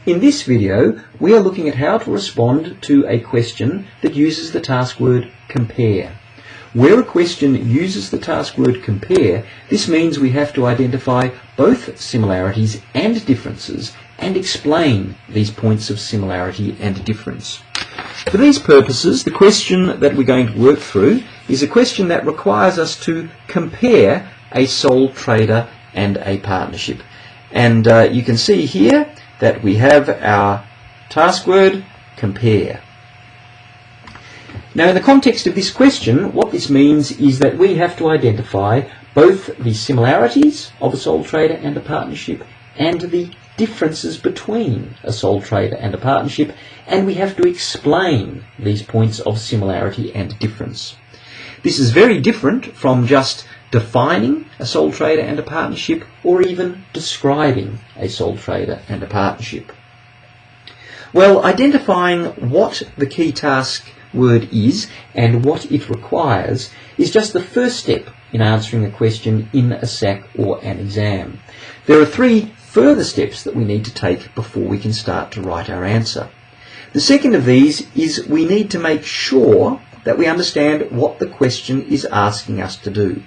In this video, we are looking at how to respond to a question that uses the task word compare. Where a question uses the task word compare, this means we have to identify both similarities and differences and explain these points of similarity and difference. For these purposes, the question that we're going to work through is a question that requires us to compare a sole trader and a partnership. And you can see here that we have our task word compare. Now, in the context of this question, what this means is that we have to identify both the similarities of a sole trader and a partnership and the differences between a sole trader and a partnership, and we have to explain these points of similarity and difference. This is very different from just defining a sole trader and a partnership or even describing a sole trader and a partnership. Well, identifying what the key task word is and what it requires is just the first step in answering a question in a SAC or an exam. There are three further steps that we need to take before we can start to write our answer. The second of these is we need to make sure that we understand what the question is asking us to do.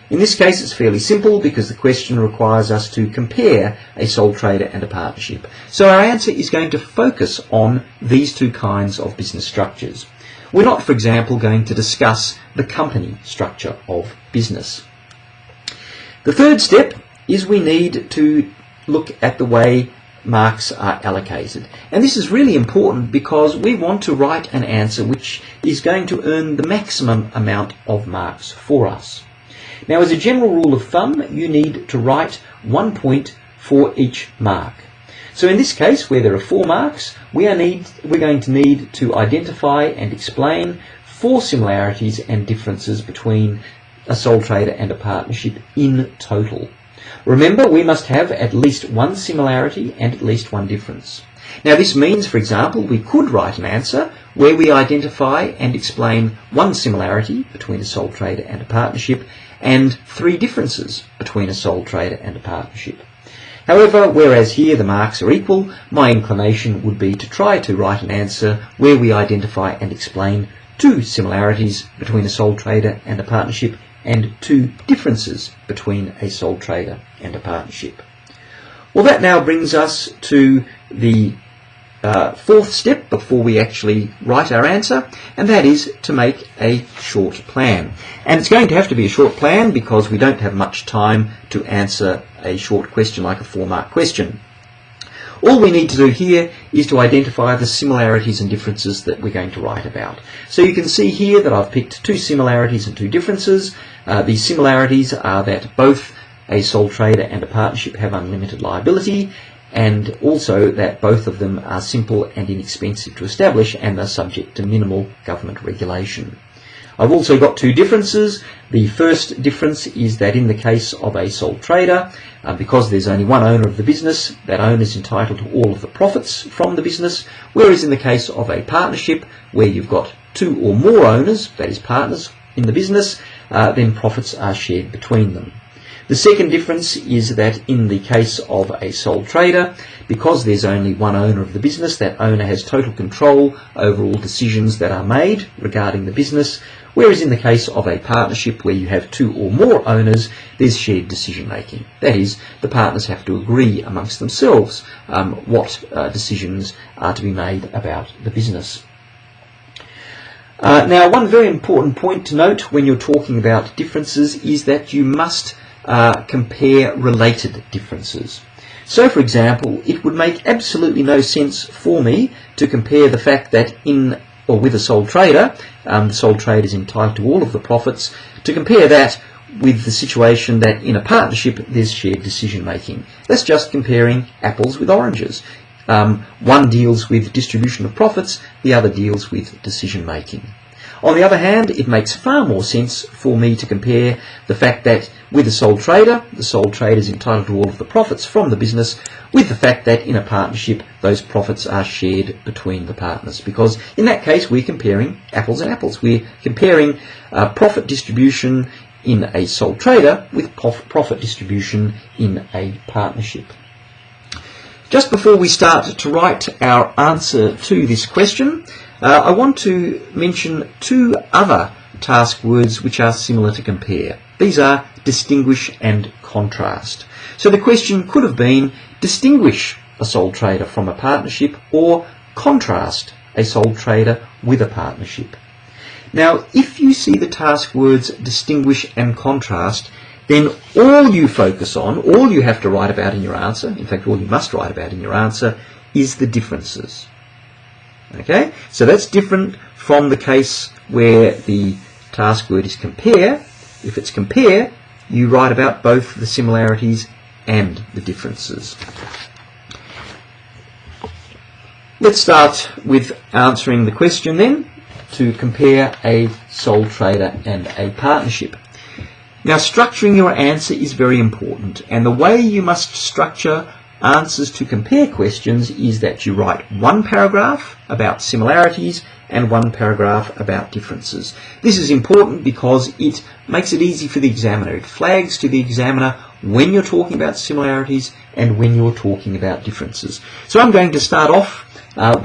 In this case, it's fairly simple because the question requires us to compare a sole trader and a partnership. So our answer is going to focus on these two kinds of business structures. We're not, for example, going to discuss the company structure of business. The third step is we need to look at the way marks are allocated. And this is really important because we want to write an answer which is going to earn the maximum amount of marks for us. Now, as a general rule of thumb, you need to write 1 point for each mark. So in this case, where there are 4 marks, we're going to need to identify and explain 4 similarities and differences between a sole trader and a partnership in total. Remember, we must have at least 1 similarity and at least 1 difference. Now, this means, for example, we could write an answer where we identify and explain 1 similarity between a sole trader and a partnership and 3 differences between a sole trader and a partnership. However, whereas here the marks are equal, my inclination would be to try to write an answer where we identify and explain 2 similarities between a sole trader and a partnership and 2 differences between a sole trader and a partnership. Well, that now brings us to the fourth step before we actually write our answer, and that is to make a short plan. And it's going to have to be a short plan because we don't have much time to answer a short question like a 4-mark question. All we need to do here is to identify the similarities and differences that we're going to write about. So you can see here that I've picked 2 similarities and 2 differences. These similarities are that both a sole trader and a partnership have unlimited liability, and also that both of them are simple and inexpensive to establish and are subject to minimal government regulation. I've also got 2 differences. The first difference is that in the case of a sole trader, because there's only one owner of the business, that owner is entitled to all of the profits from the business, whereas in the case of a partnership, where you've got 2 or more owners, that is partners, in the business, then profits are shared between them. The second difference is that in the case of a sole trader, because there's only one owner of the business, that owner has total control over all decisions that are made regarding the business, whereas in the case of a partnership where you have 2 or more owners, there's shared decision making. That is, the partners have to agree amongst themselves what decisions are to be made about the business. Now, one very important point to note when you're talking about differences is that you must compare related differences. So, for example, it would make absolutely no sense for me to compare the fact that with a sole trader, the sole trader is entitled to all of the profits, to compare that with the situation that in a partnership there's shared decision making. That's just comparing apples with oranges. One deals with distribution of profits, the other deals with decision making. On the other hand, it makes far more sense for me to compare the fact that with a sole trader, the sole trader is entitled to all of the profits from the business, with the fact that in a partnership, those profits are shared between the partners. Because in that case, we're comparing apples and apples. We're comparing profit distribution in a sole trader with profit distribution in a partnership. Just before we start to write our answer to this question, I want to mention two other task words which are similar to compare. These are distinguish and contrast. So the question could have been distinguish a sole trader from a partnership or contrast a sole trader with a partnership. Now, if you see the task words distinguish and contrast, then all you focus on, all you have to write about in your answer, in fact all you must write about in your answer, is the differences. Okay, so that's different from the case where the task word is compare. If it's compare, you write about both the similarities and the differences. Let's start with answering the question then, to compare a sole trader and a partnership. Now, structuring your answer is very important, and the way you must structure answers to compare questions is that you write one paragraph about similarities and one paragraph about differences. This is important because it makes it easy for the examiner. It flags to the examiner when you're talking about similarities and when you're talking about differences. So I'm going to start off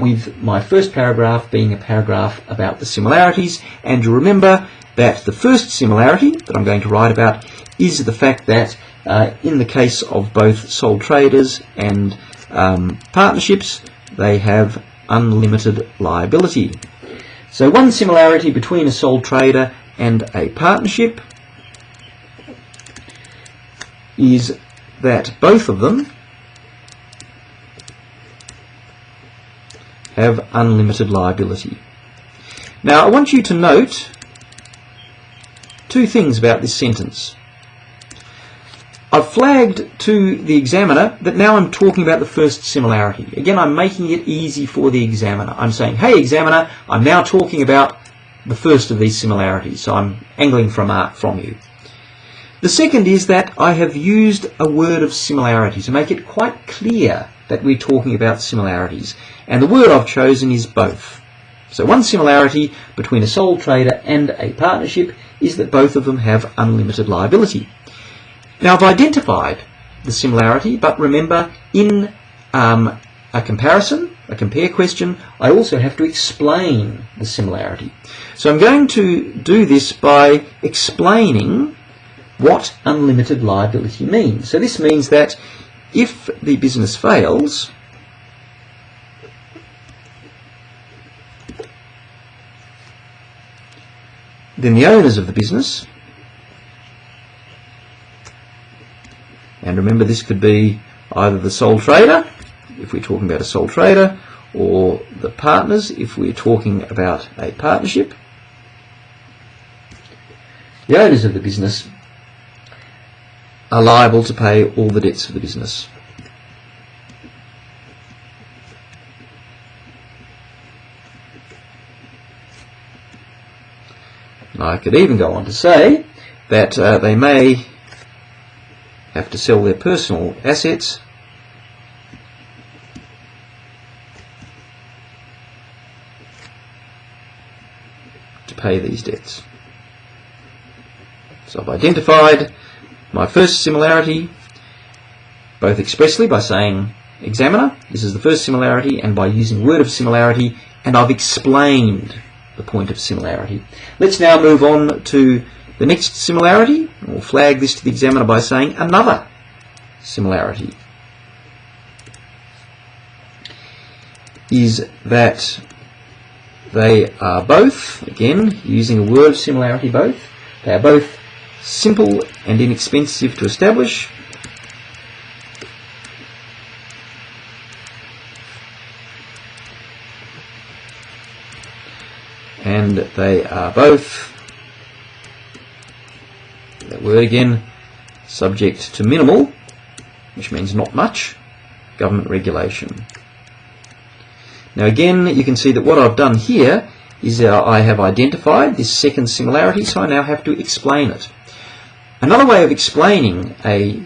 with my first paragraph being a paragraph about the similarities, and you remember that the first similarity that I'm going to write about is the fact that in the case of both sole traders and partnerships, they have unlimited liability. So one similarity between a sole trader and a partnership is that both of them have unlimited liability. Now, I want you to note two things about this sentence. I've flagged to the examiner that now I'm talking about the first similarity. Again, I'm making it easy for the examiner. I'm saying, hey examiner, I'm now talking about the first of these similarities. So I'm angling for a mark from you. The second is that I have used a word of similarity to make it quite clear that we're talking about similarities. And the word I've chosen is both. So one similarity between a sole trader and a partnership is that both of them have unlimited liability. Now, I've identified the similarity, but remember, in a comparison, a compare question, I also have to explain the similarity. So I'm going to do this by explaining what unlimited liability means. So this means that if the business fails, then the owners of the business, and remember this could be either the sole trader, if we're talking about a sole trader, or the partners, if we're talking about a partnership, the owners of the business are liable to pay all the debts of the business. I could even go on to say that they may have to sell their personal assets to pay these debts. So I've identified my first similarity both expressly by saying examiner, this is the first similarity, and by using word of similarity, and I've explained the point of similarity. Let's now move on to the next similarity. We'll flag this to the examiner by saying another similarity is that they are both, again using a word of similarity both, they are both simple and inexpensive to establish, and they are both, that word again, subject to minimal, which means not much, government regulation. Now again, you can see that what I've done here is I have identified this second similarity, so I now have to explain it. Another way of explaining a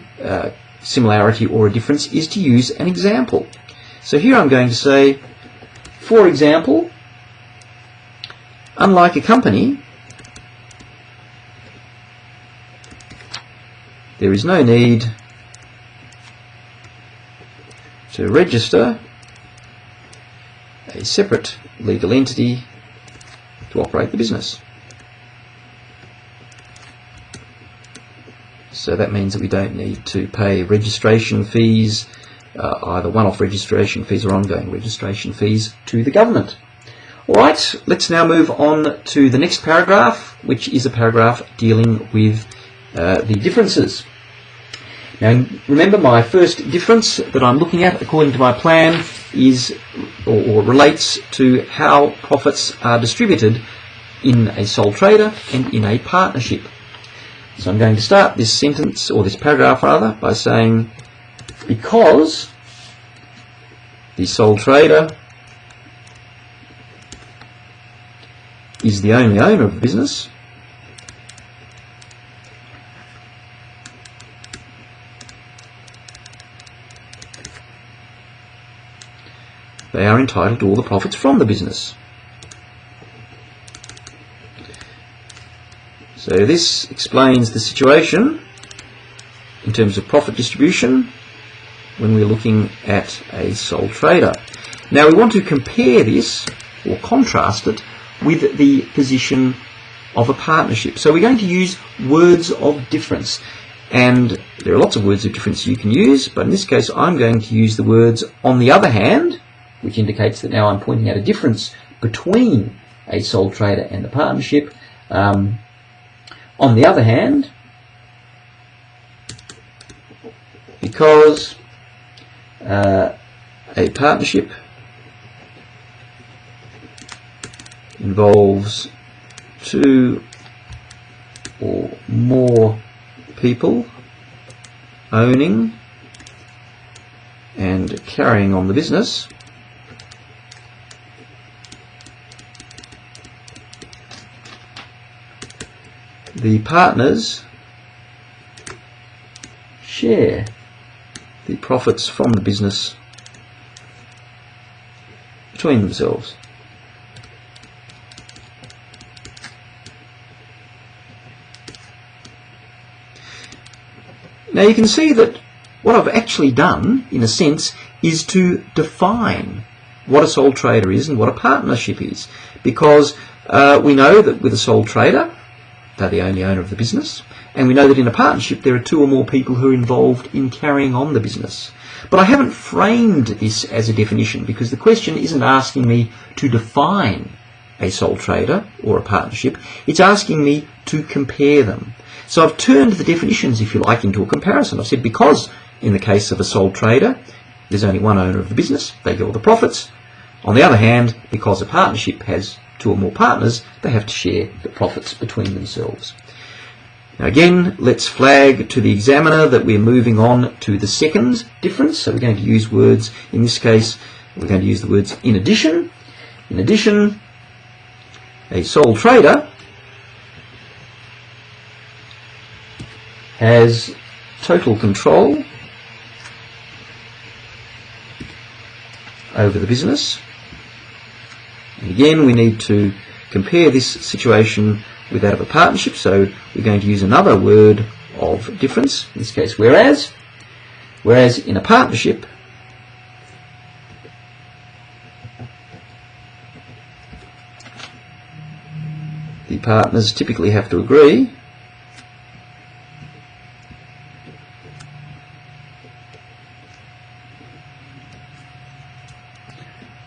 similarity or a difference is to use an example. So here I'm going to say, for example, unlike a company, there is no need to register a separate legal entity to operate the business. So that means that we don't need to pay registration fees, either one-off registration fees or ongoing registration fees, to the government. Alright, let's now move on to the next paragraph, which is a paragraph dealing with the differences. Now remember, my first difference that I'm looking at according to my plan is or relates to how profits are distributed in a sole trader and in a partnership. So I'm going to start this sentence, or this paragraph rather, by saying, because the sole trader is the only owner of the business, they are entitled to all the profits from the business. So this explains the situation in terms of profit distribution when we're looking at a sole trader. Now we want to compare this, or contrast it, with the position of a partnership. So we're going to use words of difference. And there are lots of words of difference you can use, but in this case I'm going to use the words "on the other hand," which indicates that now I'm pointing out a difference between a sole trader and a partnership. On the other hand, because a partnership involves two or more people owning and carrying on the business, the partners share the profits from the business between themselves. Now you can see that what I've actually done, in a sense, is to define what a sole trader is and what a partnership is, because we know that with a sole trader, they're the only owner of the business, and we know that in a partnership there are two or more people who are involved in carrying on the business. But I haven't framed this as a definition, because the question isn't asking me to define a sole trader or a partnership, it's asking me to compare them. So I've turned the definitions, if you like, into a comparison. I've said because in the case of a sole trader there's only one owner of the business, they get all the profits. On the other hand, because a partnership has two or more partners, they have to share the profits between themselves. Now again, let's flag to the examiner that we're moving on to the second difference. So we're going to use words, in this case, we're going to use the words "in addition." In addition, a sole trader has total control over the business. And again, we need to compare this situation with that of a partnership, so we're going to use another word of difference, in this case whereas. Whereas in a partnership, the partners typically have to agree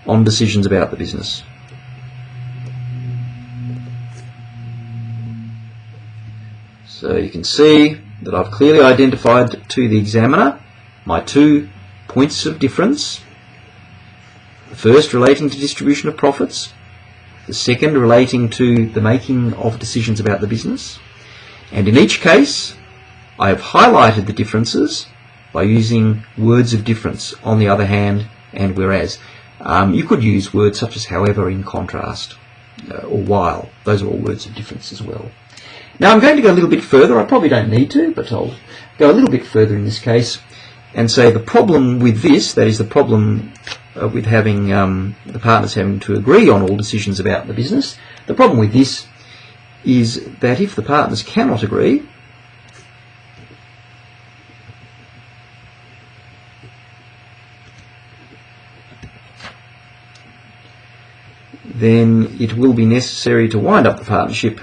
on decisions about the business. So you can see that I've clearly identified to the examiner my 2 points of difference. The first relating to distribution of profits, the second relating to the making of decisions about the business. And in each case, I have highlighted the differences by using words of difference, on the other hand and whereas. You could use words such as however, in contrast, or while. Those are all words of difference as well. Now I'm going to go a little bit further. I probably don't need to, but I'll go a little bit further in this case and say the problem with this, that is the problem with having the partners having to agree on all decisions about the business, the problem with this is that if the partners cannot agree, then it will be necessary to wind up the partnership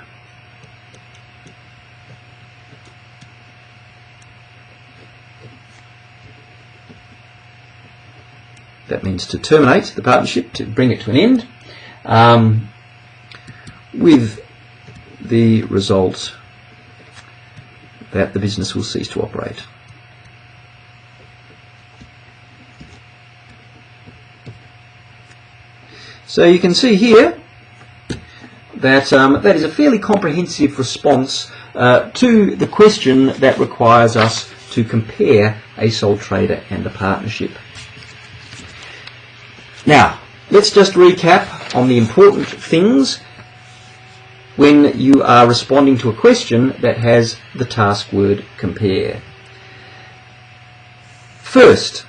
that means to terminate the partnership, to bring it to an end, with the result that the business will cease to operate. So you can see here that that is a fairly comprehensive response to the question that requires us to compare a sole trader and a partnership. Now, let's just recap on the important things when you are responding to a question that has the task word compare. First,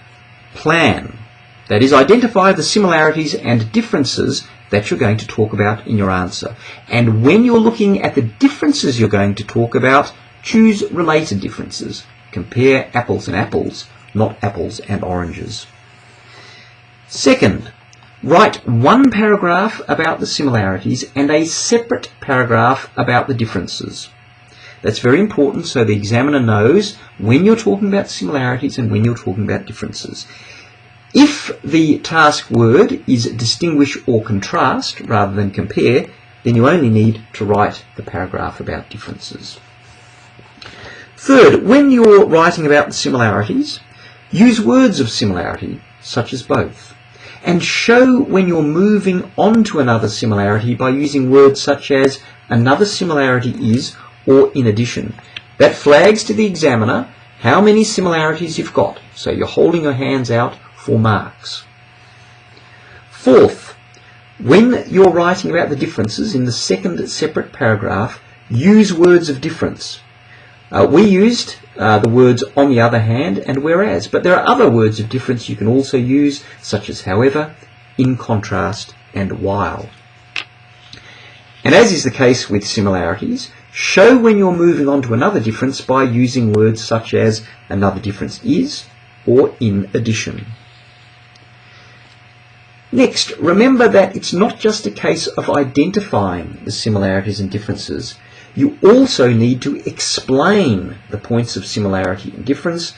plan. That is, identify the similarities and differences that you're going to talk about in your answer. And when you're looking at the differences you're going to talk about, choose related differences. Compare apples and apples, not apples and oranges. Second, write one paragraph about the similarities and a separate paragraph about the differences. That's very important so the examiner knows when you're talking about similarities and when you're talking about differences. If the task word is distinguish or contrast rather than compare, then you only need to write the paragraph about differences. Third, when you're writing about the similarities, use words of similarity, such as both, and show when you're moving on to another similarity by using words such as another similarity is or in addition. That flags to the examiner how many similarities you've got, so you're holding your hands out for marks. Fourth, when you're writing about the differences in the second separate paragraph, use words of difference. We used the words on the other hand and whereas, but there are other words of difference you can also use, such as however, in contrast, and while. And as is the case with similarities, show when you're moving on to another difference by using words such as another difference is or in addition. Next, remember that it's not just a case of identifying the similarities and differences. You also need to explain the points of similarity and difference,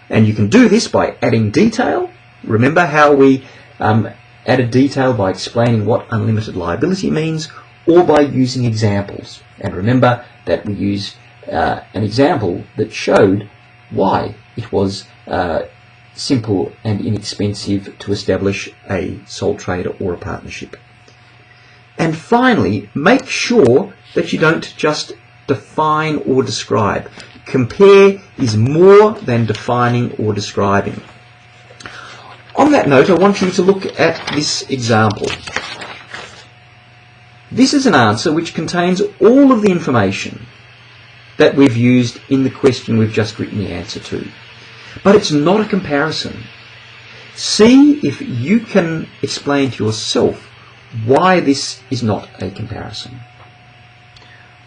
and you can do this by adding detail. Remember how we added detail by explaining what unlimited liability means, or by using examples. And remember that we used an example that showed why it was simple and inexpensive to establish a sole trader or a partnership. And finally, make sure that you don't just define or describe. Compare is more than defining or describing. On that note, I want you to look at this example. This is an answer which contains all of the information that we've used in the question we've just written the answer to. But it's not a comparison. See if you can explain to yourself why this is not a comparison.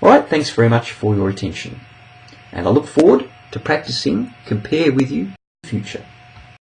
Alright, thanks very much for your attention. And I look forward to practicing compare with you in the future.